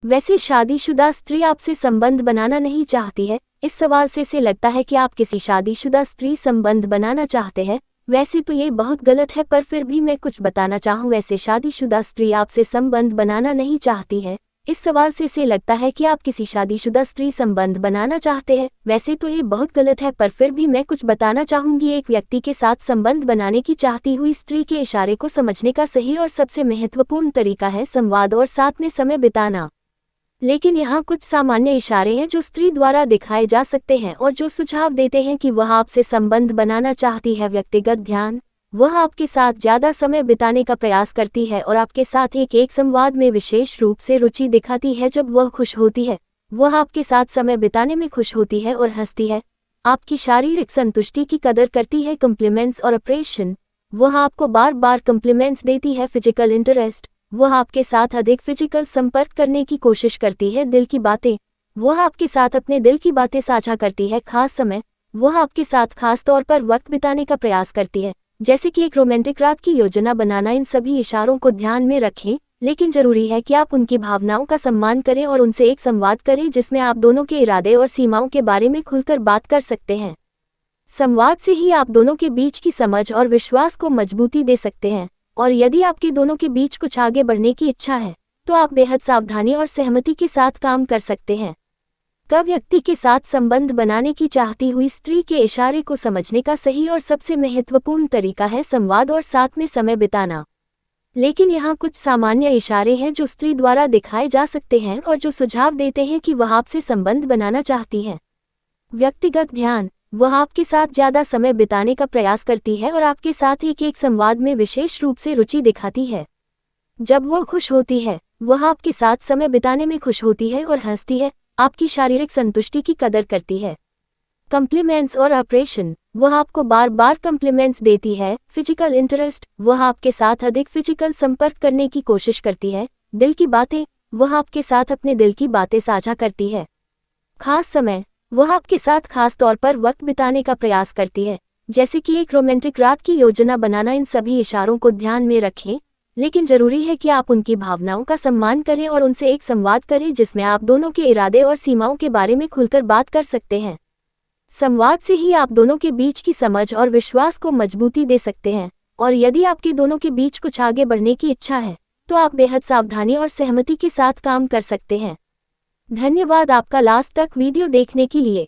वैसे शादीशुदा स्त्री आपसे संबंध बनाना नहीं चाहती है। इस सवाल से लगता है कि आप किसी शादीशुदा स्त्री संबंध बनाना चाहते हैं। वैसे तो ये बहुत गलत है, पर फिर भी मैं कुछ बताना चाहूँ। वैसे शादीशुदा स्त्री आपसे संबंध बनाना नहीं चाहती है। इस सवाल से लगता है कि आप किसी शादीशुदा स्त्री संबंध बनाना चाहते हैं। वैसे तो ये बहुत गलत है, पर फिर भी मैं कुछ बताना चाहूँगी। एक व्यक्ति के साथ संबंध बनाने की चाहती हुई स्त्री के इशारे को समझने का सही और सबसे महत्वपूर्ण तरीका है संवाद और साथ में समय बिताना। लेकिन यहाँ कुछ सामान्य इशारे हैं जो स्त्री द्वारा दिखाए जा सकते हैं और जो सुझाव देते हैं कि वह आपसे संबंध बनाना चाहती है। व्यक्तिगत ध्यान, वह आपके साथ ज़्यादा समय बिताने का प्रयास करती है और आपके साथ एक संवाद में विशेष रूप से रुचि दिखाती है। जब वह खुश होती है, वह आपके साथ समय बिताने में खुश होती है और हंसती है। आपकी शारीरिक संतुष्टि की कदर करती है। कॉम्प्लीमेंट्स और अप्रिसिएशन, वह आपको बार बार कॉम्प्लीमेंट्स देती है। फिजिकल इंटरेस्ट, वह आपके साथ अधिक फिजिकल संपर्क करने की कोशिश करती है। दिल की बातें, वह आपके साथ अपने दिल की बातें साझा करती है। खास समय, वह आपके साथ खास तौर पर वक्त बिताने का प्रयास करती है, जैसे कि एक रोमांटिक रात की योजना बनाना। इन सभी इशारों को ध्यान में रखें, लेकिन जरूरी है कि आप उनकी भावनाओं का सम्मान करें और उनसे एक संवाद करें जिसमें आप दोनों के इरादे और सीमाओं के बारे में खुलकर बात कर सकते हैं। संवाद से ही आप दोनों के बीच की समझ और विश्वास को मजबूती दे सकते हैं। और यदि आपके दोनों के बीच कुछ आगे बढ़ने की इच्छा है, तो आप बेहद सावधानी और सहमति के साथ काम कर सकते हैं। व्यक्ति के साथ संबंध बनाने की चाहती हुई स्त्री के इशारे को समझने का सही और सबसे महत्वपूर्ण तरीका है संवाद और साथ में समय बिताना। लेकिन यहाँ कुछ सामान्य इशारे हैं जो स्त्री द्वारा दिखाए जा सकते हैं और जो सुझाव देते हैं कि वह आपसे संबंध बनाना चाहती है। व्यक्तिगत ध्यान, वह आपके साथ ज़्यादा समय बिताने का प्रयास करती है और आपके साथ एक संवाद में विशेष रूप से रुचि दिखाती है। जब वह खुश होती है, वह आपके साथ समय बिताने में खुश होती है और हंसती है। आपकी शारीरिक संतुष्टि की कदर करती है। कॉम्प्लीमेंट्स और अप्रिसिएशन, वह आपको बार बार कॉम्प्लीमेंट्स देती है। फिजिकल इंटरेस्ट, वह आपके साथ अधिक फिजिकल संपर्क करने की कोशिश करती है। दिल की बातें, वह आपके साथ अपने दिल की बातें साझा करती है। खास समय, वह आपके साथ खास तौर पर वक्त बिताने का प्रयास करती है, जैसे कि एक रोमांटिक रात की योजना बनाना। इन सभी इशारों को ध्यान में रखें, लेकिन जरूरी है कि आप उनकी भावनाओं का सम्मान करें और उनसे एक संवाद करें जिसमें आप दोनों के इरादे और सीमाओं के बारे में खुलकर बात कर सकते हैं। संवाद से ही आप दोनों के बीच की समझ और विश्वास को मजबूती दे सकते हैं। और यदि आपके दोनों के बीच कुछ आगे बढ़ने की इच्छा है, तो आप बेहद सावधानी और सहमति के साथ काम कर सकते हैं। धन्यवाद आपका लास्ट तक वीडियो देखने के लिए।